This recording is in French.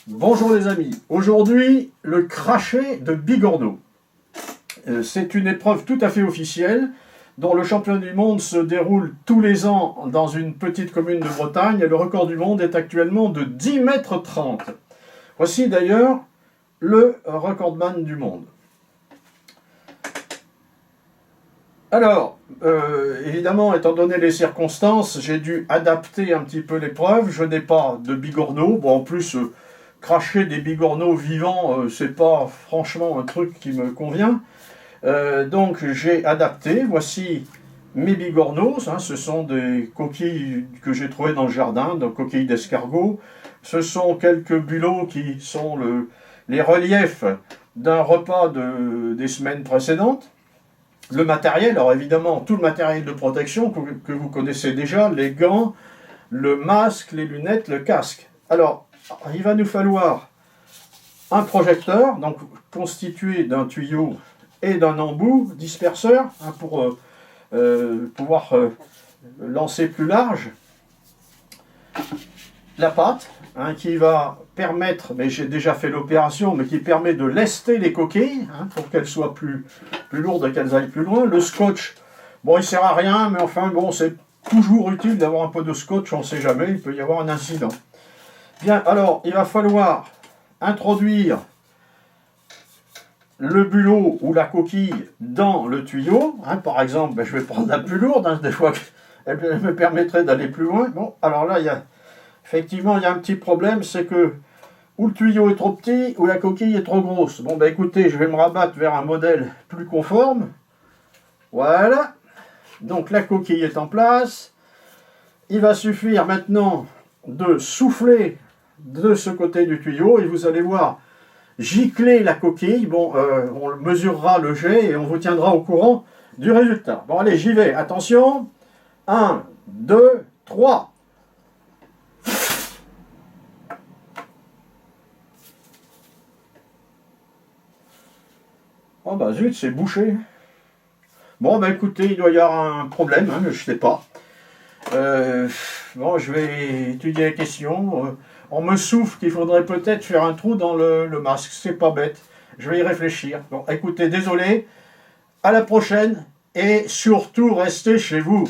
Bonjour les amis, aujourd'hui le crachet de Bigorneau. C'est une épreuve tout à fait officielle dont le championnat du monde se déroule tous les ans dans une petite commune de Bretagne et le record du monde est actuellement de 10,30 m. Voici d'ailleurs le recordman du monde. Alors, évidemment, étant donné les circonstances, j'ai dû adapter un petit peu l'épreuve. Je n'ai pas de bigorneau. Bon, en plus, cracher des bigorneaux vivants, c'est pas franchement un truc qui me convient. Donc, j'ai adapté. Voici mes bigorneaux. Hein, ce sont des coquilles que j'ai trouvées dans le jardin, donc coquilles d'escargot. Ce sont quelques bulots qui sont les reliefs d'un repas des semaines précédentes. Le matériel, alors évidemment, tout le matériel de protection que vous connaissez déjà, les gants, le masque, les lunettes, le casque. Alors, il va nous falloir un projecteur, donc constitué d'un tuyau et d'un embout disperseur, hein, pour pouvoir lancer plus large. La pâte, hein, qui va permettre, mais j'ai déjà fait l'opération, mais qui permet de lester les coquilles, hein, pour qu'elles soient plus lourdes et qu'elles aillent plus loin. Le scotch, bon, il sert à rien, mais enfin, bon, c'est toujours utile d'avoir un peu de scotch, on ne sait jamais, il peut y avoir un incident. Bien, alors, il va falloir introduire le bulot ou la coquille dans le tuyau. Hein, par exemple, ben, je vais prendre la plus lourde, hein, des fois, elle me permettrait d'aller plus loin. Bon, alors là, effectivement, il y a un petit problème, c'est que ou le tuyau est trop petit, ou la coquille est trop grosse. Bon, ben écoutez, je vais me rabattre vers un modèle plus conforme. Voilà. Donc la coquille est en place. Il va suffire maintenant de souffler de ce côté du tuyau, et vous allez voir gicler la coquille. Bon, on mesurera le jet, et on vous tiendra au courant du résultat. Bon, allez, j'y vais. Attention. 1, 2, 3. Oh bah zut, c'est bouché. Bon bah écoutez, il doit y avoir un problème, hein, je sais pas. Bon, je vais étudier la question. On me souffle qu'il faudrait peut-être faire un trou dans le masque, c'est pas bête. Je vais y réfléchir. Bon, écoutez, désolé, à la prochaine, et surtout restez chez vous.